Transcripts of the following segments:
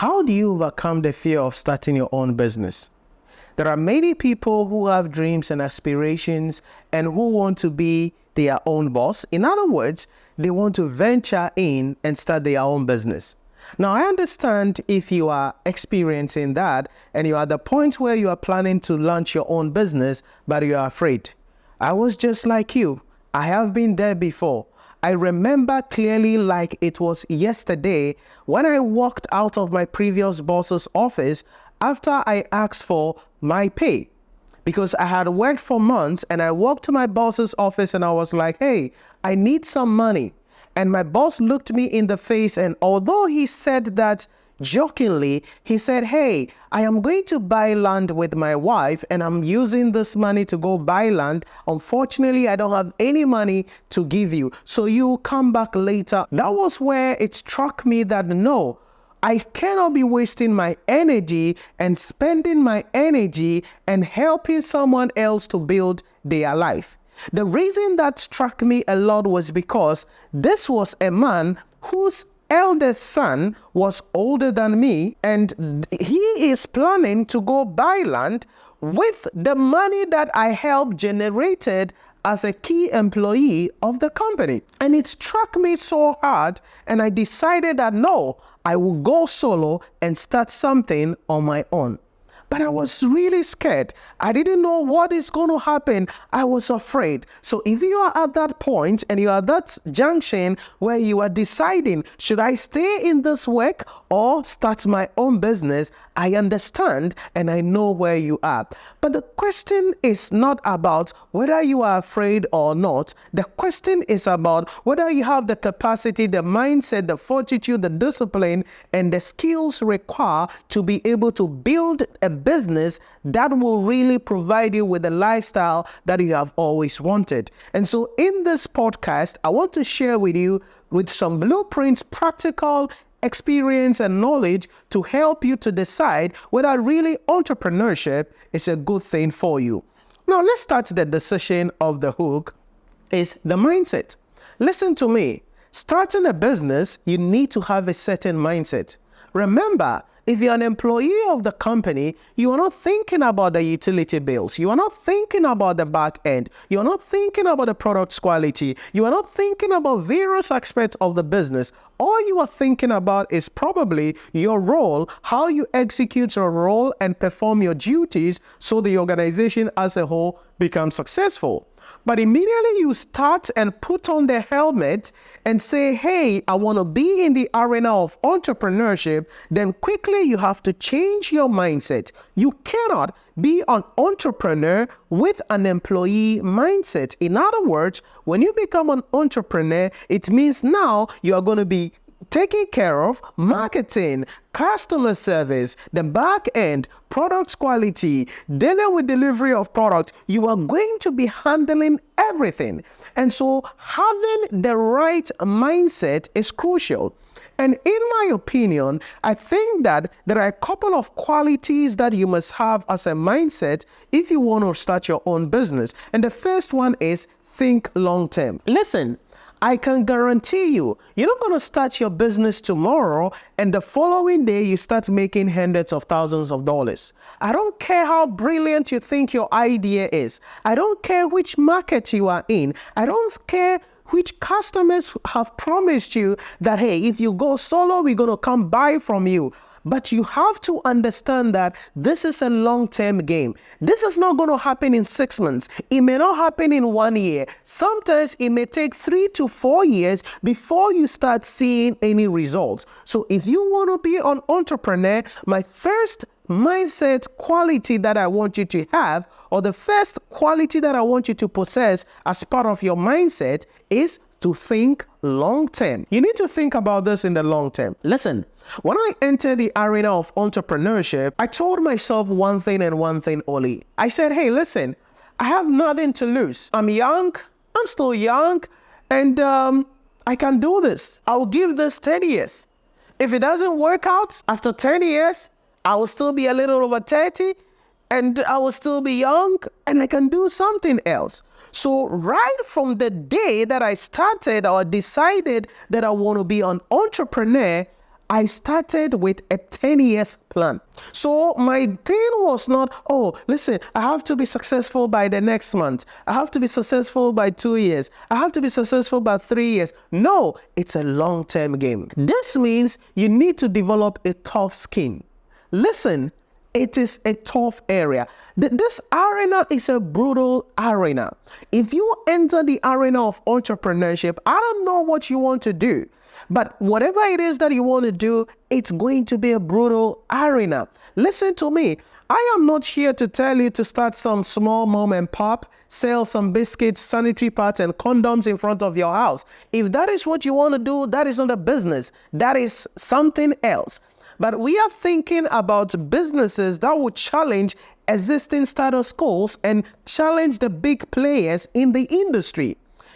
How do you overcome the fear of starting your own business? There are many people who have dreams and aspirations and who want to be their own boss. In other words, they want to venture in and start their own business. Now, I understand if you are experiencing that and you are at the point where you are planning to launch your own business, but you are afraid. I was just like you. I have been there before. I remember clearly like it was yesterday when I walked out of my previous boss's office after I asked for my pay. Because I had worked for months and I walked to my boss's office and I was like, hey, I need some money. And my boss looked me in the face, and although he said that jokingly, he said, hey, I am going to buy land with my wife and I'm using this money to go buy land. Unfortunately, I don't have any money to give you, so you come back later. That was where it struck me that no, I cannot be wasting my energy and spending my energy and helping someone else to build their life. The reason that struck me a lot was because this was a man whose eldest son was older than me, and he is planning to go buy land with the money that I helped generated as a key employee of the company. And it struck me so hard, and I decided that no, I will go solo and start something on my own. But I was really scared. I didn't know what is going to happen. I was afraid. So if you are at that point and you are at that junction where you are deciding, should I stay in this work or start my own business? I understand and I know where you are. But the question is not about whether you are afraid or not. The question is about whether you have the capacity, the mindset, the fortitude, the discipline, and the skills required to be able to build a business that will really provide you with the lifestyle that you have always wanted. And so in this podcast, I want to share with you with some blueprints, practical experience and knowledge to help you to decide whether really entrepreneurship is a good thing for you. Now, let's start the decision of the hook is the mindset. Listen to me. Starting a business, you need to have a certain mindset. Remember, if you're an employee of the company, you are not thinking about the utility bills. You are not thinking about the back end. You are not thinking about the product's quality. You are not thinking about various aspects of the business. All you are thinking about is probably your role, how you execute your role and perform your duties so the organization as a whole becomes successful. But immediately you start and put on the helmet and say, hey, I want to be in the arena of entrepreneurship, then quickly you have to change your mindset. You cannot be an entrepreneur with an employee mindset. In other words, when you become an entrepreneur, it means now you are going to be taking care of marketing, customer service, the back end, product quality, dealing with delivery of product. You are going to be handling everything. And so having the right mindset is crucial. And in my opinion, I think that there are a couple of qualities that you must have as a mindset if you want to start your own business. And the first one is think long term. Listen, I can guarantee you're not going to start your business tomorrow and the following day you start making hundreds of thousands of dollars. I don't care how brilliant you think your idea is. I don't care which market you are in. I don't care which customers have promised you that, hey, if you go solo, we're going to come buy from you. But you have to understand that this is a long-term game. This is not going to happen in 6 months. It may not happen in 1 year. Sometimes it may take 3 to 4 years before you start seeing any results. So if you want to be an entrepreneur, my first mindset quality that I want you to have, or the first quality that I want you to possess as part of your mindset, is to think long term. You need to think about this in the long term. Listen, when I entered the arena of entrepreneurship, I told myself one thing and one thing only. I said, hey, listen, I have nothing to lose. I'm young, I'm still young, and I can do this. I'll give this 10 years. If it doesn't work out after 10 years, I will still be a little over 30, and I will still be young, and I can do something else. So right from the day that I started or decided that I want to be an entrepreneur, I started with a 10 years plan. So my thing was not, oh, listen, I have to be successful by the next month. I have to be successful by 2 years. I have to be successful by 3 years. No, it's a long-term game. This means you need to develop a tough skin. Listen, it is a tough area. This arena is a brutal arena. If you enter the arena of entrepreneurship, I don't know what you want to do, but whatever it is that you want to do, it's going to be a brutal arena. Listen to me. I am not here to tell you to start some small mom and pop, sell some biscuits, sanitary pads, and condoms in front of your house. If that is what you want to do, that is not a business. That is something else. But we are thinking about businesses that will challenge existing status quos and challenge the big players in the industry.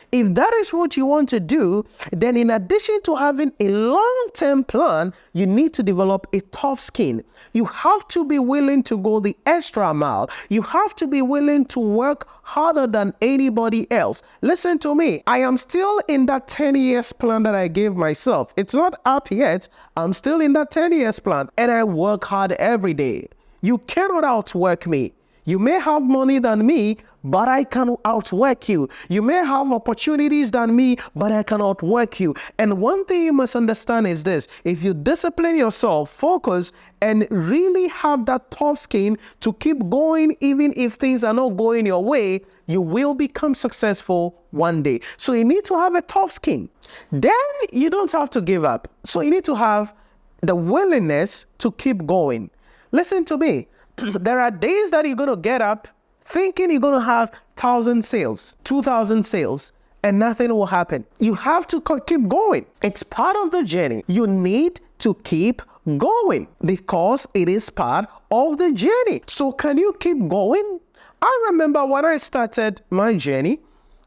If that is what you want to do, then in addition to having a long-term plan, you need to develop a tough skin. You have to be willing to go the extra mile. You have to be willing to work harder than anybody else. Listen to me. I am still in that 10 years plan that I gave myself. It's not up yet. I'm still in that 10 years plan, and I work hard every day. You cannot outwork me. You may have money than me, but I can outwork you. You may have opportunities than me, but I can outwork you. And one thing you must understand is this: if you discipline yourself, focus, and really have that tough skin to keep going, even if things are not going your way, you will become successful one day. So you need to have a tough skin. Then you don't have to give up. So you need to have the willingness to keep going. Listen to me. There are days that you're going to get up thinking you're going to have 1,000 sales, 2,000 sales, and nothing will happen. You have to keep going. It's part of the journey. You need to keep going because it is part of the journey. So can you keep going? I remember when I started my journey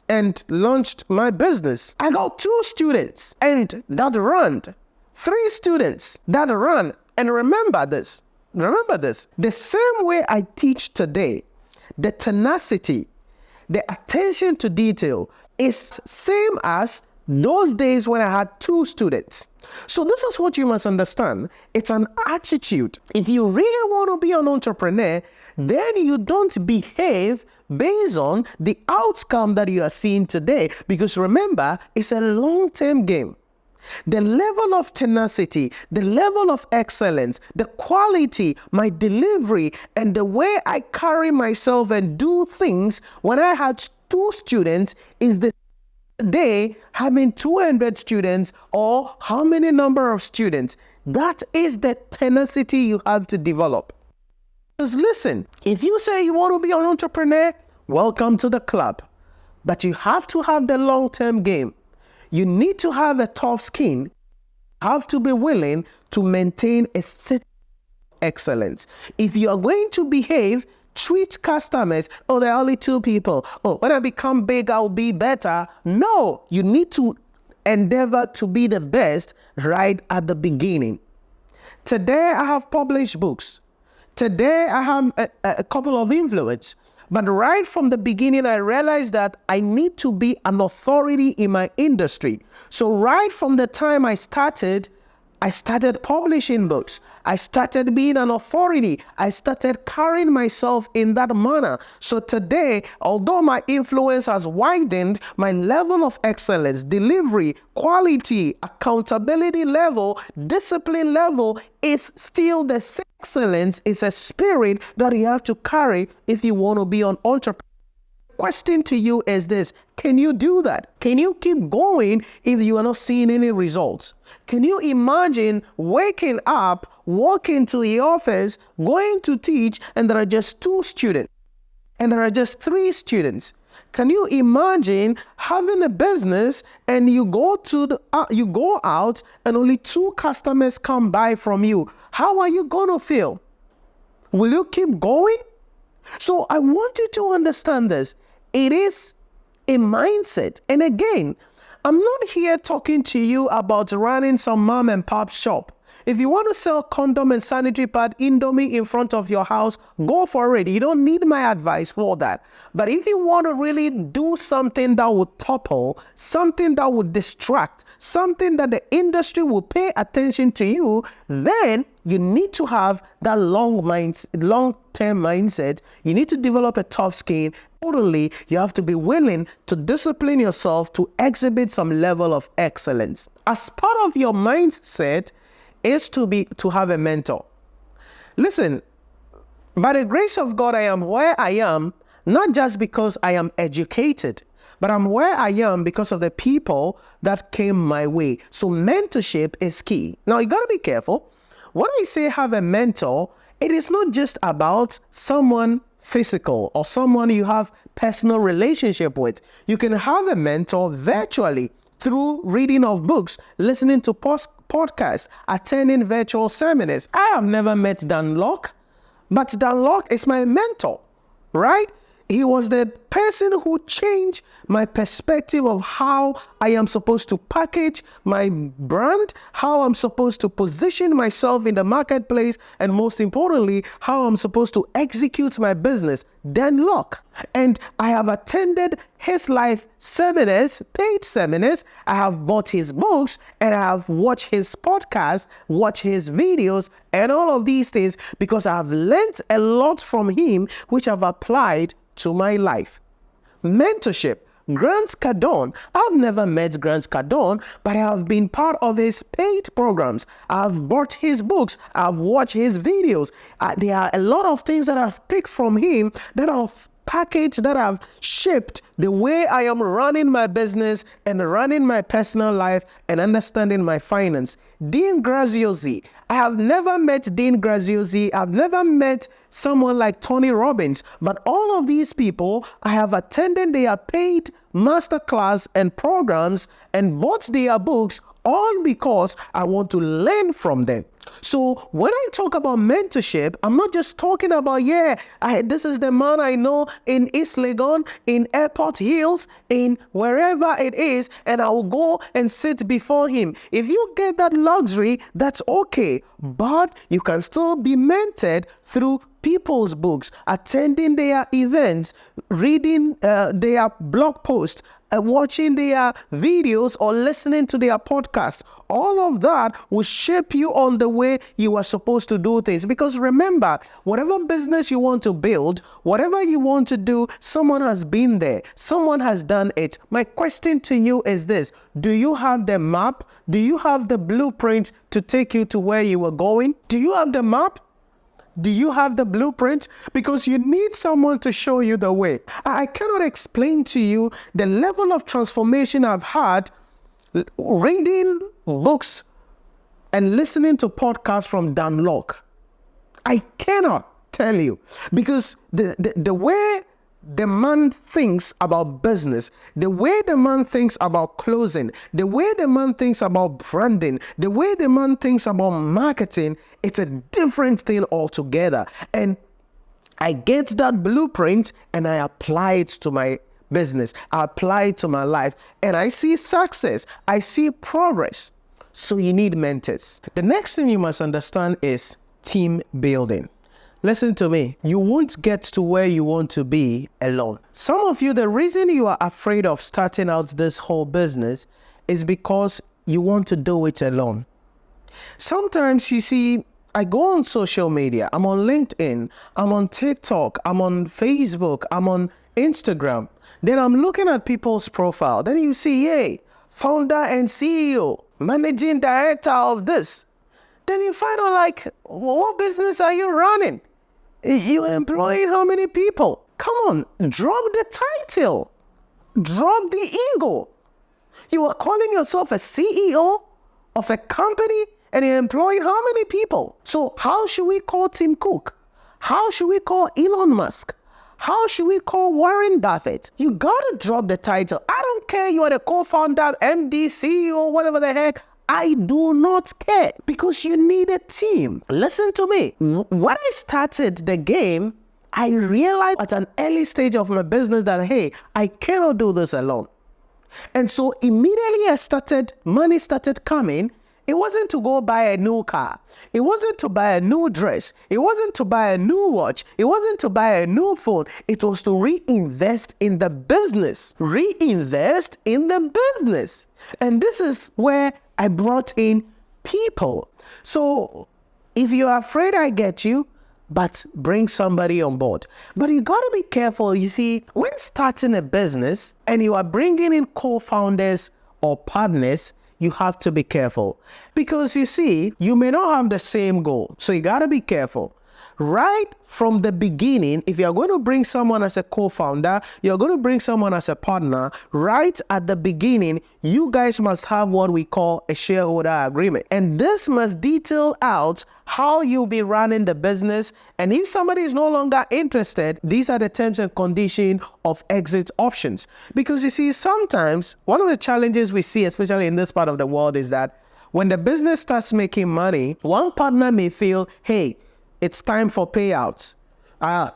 and launched my business, I got 2 students and that ran, 3 students that ran. And remember this, the same way I teach today, the tenacity, the attention to detail is same as those days when I had 2 students. So this is what you must understand. It's an attitude. If you really want to be an entrepreneur, then you don't behave based on the outcome that you are seeing today. Because remember, it's a long-term game. The level of tenacity, the level of excellence, the quality, my delivery, and the way I carry myself and do things when I had 2 students is the day having 200 students or how many number of students. That is the tenacity you have to develop. Because listen, if you say you want to be an entrepreneur, welcome to the club. But you have to have the long-term game. You need to have a tough skin. You have to be willing to maintain a certain excellence. If you are going to behave, treat customers, oh, there are only 2 people. Oh, when I become big, I'll be better. No, you need to endeavor to be the best right at the beginning. Today, I have published books. Today, I have a couple of influence. But right from the beginning, I realized that I need to be an authority in my industry. So right from the time I started publishing books. I started being an authority. I started carrying myself in that manner. So today, although my influence has widened, my level of excellence, delivery, quality, accountability level, discipline level is still the same. Excellence is a spirit that you have to carry if you want to be an entrepreneur. Question to you is this: can you do that? Can you keep going if you are not seeing any results? Can you imagine waking up, walking to the office, going to teach, and there are just 2 students, and there are just 3 students? Can you imagine having a business and you go out and only 2 customers come by from you? How are you going to feel? Will you keep going? So I want you to understand this. It is a mindset. And again, I'm not here talking to you about running some mom and pop shop. If you want to sell condom and sanitary pad, Indomie in front of your house, go for it. You don't need my advice for that. But if you want to really do something that would topple, something that would distract, something that the industry will pay attention to you, then you need to have that long-term mindset. You need to develop a tough skin. Totally, you have to be willing to discipline yourself to exhibit some level of excellence. As part of your mindset is to have a mentor. Listen, by the grace of God, I am where I am, not just because I am educated, but I'm where I am because of the people that came my way. So mentorship is key. Now, you got to be careful. When I say have a mentor, it is not just about someone physical or someone you have personal relationship with. You can have a mentor virtually through reading of books, listening to podcasts, attending virtual seminars. I have never met Dan Locke, but Dan Locke is my mentor, right? He was the person who changed my perspective of how I am supposed to package my brand, how I'm supposed to position myself in the marketplace, and most importantly, how I'm supposed to execute my business. Dan Locke. And I have attended his live seminars, paid seminars. I have bought his books and I have watched his podcast, watched his videos, and all of these things because I have learned a lot from him, which I've applied to my life. Mentorship. Grant Cardone. I've never met Grant Cardone, but I have been part of his paid programs. I've bought his books. I've watched his videos. There are a lot of things that I've picked from him that I've packaged, that I've shaped the way I am running my business and running my personal life and understanding my finance. Dean Graziosi. I have never met Dean Graziosi. I've never met someone like Tony Robbins, but all of these people, I have attended their paid masterclass and programs and bought their books, all because I want to learn from them. So when I talk about mentorship, I'm not just talking about, this is the man I know in East Legon, in Airport Hills, in wherever it is, and I will go and sit before him. If you get that luxury, that's okay. But you can still be mentored through people's books, attending their events, reading their blog posts, watching their videos or listening to their podcasts. All of that will shape you on the way you are supposed to do things. Because remember, whatever business you want to build, whatever you want to do, someone has been there. Someone has done it. My question to you is this: do you have the map? Do you have the blueprint to take you to where you are going? Do you have the map? Do you have the blueprint? Because you need someone to show you the way. I cannot explain to you the level of transformation I've had reading books and listening to podcasts from Dan Locke. I cannot tell you, because the way the man thinks about business, the way the man thinks about closing, the way the man thinks about branding, the way the man thinks about marketing, it's a different thing altogether. And I get that blueprint and I apply it to my business. I apply it to my life and I see success. I see progress. So you need mentors. The next thing you must understand is team building. Listen to me. You won't get to where you want to be alone. Some of you, the reason you are afraid of starting out this whole business is because you want to do it alone. Sometimes you see, I go on social media. I'm on LinkedIn. I'm on TikTok. I'm on Facebook. I'm on Instagram. Then I'm looking at people's profile. Then you see, founder and CEO, managing director of this. Then you find out, like, what business are you running? You employing how many people? Come on, drop the title. Drop the ego. You are calling yourself a CEO of a company and you're employing how many people? So how should we call Tim Cook? How should we call Elon Musk? How should we call Warren Buffett? You gotta drop the title. I don't care you are the co-founder, MD, CEO, whatever the heck. I do not care, because you need a team. Listen to me. When I started the game, I realized at an early stage of my business that, hey, I cannot do this alone. And so immediately money started coming. It wasn't to go buy a new car. It wasn't to buy a new dress. It wasn't to buy a new watch. It wasn't to buy a new phone. It was to reinvest in the business. Reinvest in the business. And this is where I brought in people. So if you're afraid, I get you, but bring somebody on board. But you got to be careful. You see, when starting a business and you are bringing in co-founders or partners, you have to be careful. Because you see, you may not have the same goal. So you got to be careful. Right from the beginning, if you're going to bring someone as a co-founder, you're going to bring someone as a partner, right at the beginning, you guys must have what we call a shareholder agreement. And this must detail out how you'll be running the business. And if somebody is no longer interested, these are the terms and conditions of exit options. Because you see, sometimes one of the challenges we see, especially in this part of the world, is that when the business starts making money, one partner may feel, hey, it's time for payouts.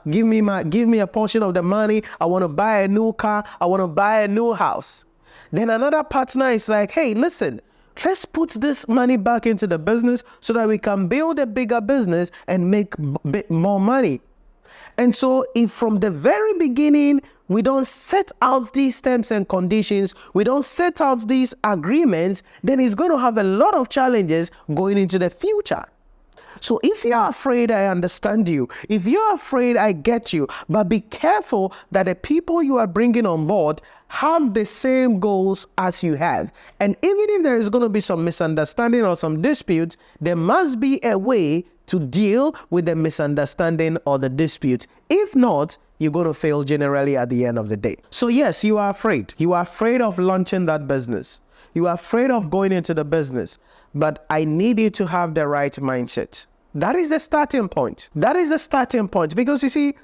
Give me a portion of the money. I want to buy a new car. I want to buy a new house. Then another partner is like, hey, listen, let's put this money back into the business so that we can build a bigger business and make a bit more money. And so if from the very beginning, we don't set out these terms and conditions, we don't set out these agreements, then it's going to have a lot of challenges going into the future. So if you're afraid, I understand you. If you're afraid, I get you. But be careful that the people you are bringing on board have the same goals as you have. And even if there is going to be some misunderstanding or some disputes, there must be a way to deal with the misunderstanding or the dispute. If not, you're going to fail generally at the end of the day. So yes, you are afraid. You are afraid of launching that business. You are afraid of going into the business. But I need you to have the right mindset. That is the starting point. That is the starting point. Because you see,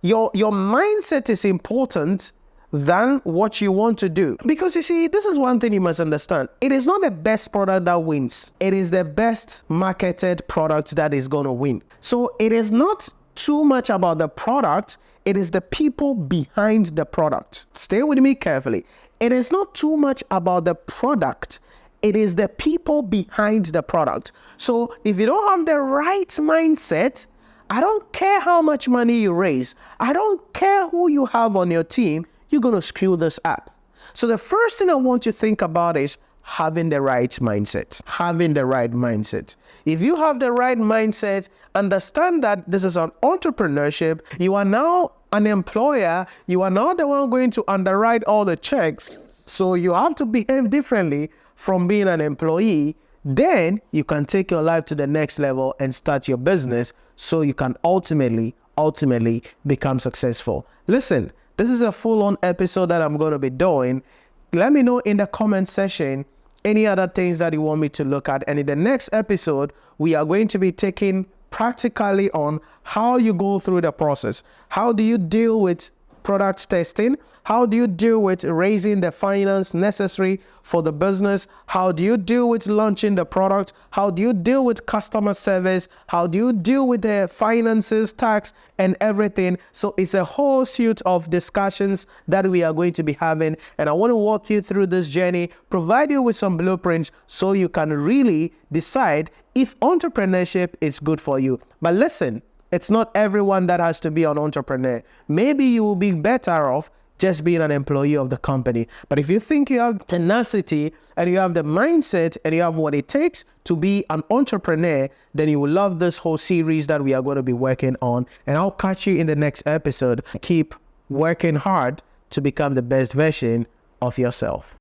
your mindset is important than what you want to do. Because you see, this is one thing you must understand. It is not the best product that wins. It is the best marketed product that is going to win. So it is not too much about the product. It is the people behind the product. Stay with me carefully. It is not too much about the product. It is the people behind the product. So if you don't have the right mindset, I don't care how much money you raise. I don't care who you have on your team. You're going to screw this up. So the first thing I want you to think about is having the right mindset. Having the right mindset. If you have the right mindset, understand that this is an entrepreneurship. You are now an employer. You are not the one going to underwrite all the checks. So you have to behave differently from being an employee. Then you can take your life to the next level and start your business so you can ultimately become successful. Listen, this is a full-on episode that I'm going to be doing. Let me know in the comment section any other things that you want me to look at. And in the next episode, we are going to be taking practically on how you go through the process. How do you deal with product testing? How do you deal with raising the finance necessary for the business? How do you deal with launching the product? How do you deal with customer service? How do you deal with the finances, tax, and everything? So it's a whole suite of discussions that we are going to be having. And I want to walk you through this journey, provide you with some blueprints so you can really decide if entrepreneurship is good for you. But listen, it's not everyone that has to be an entrepreneur. Maybe you will be better off just being an employee of the company. But if you think you have tenacity and you have the mindset and you have what it takes to be an entrepreneur, then you will love this whole series that we are going to be working on. And I'll catch you in the next episode. Keep working hard to become the best version of yourself.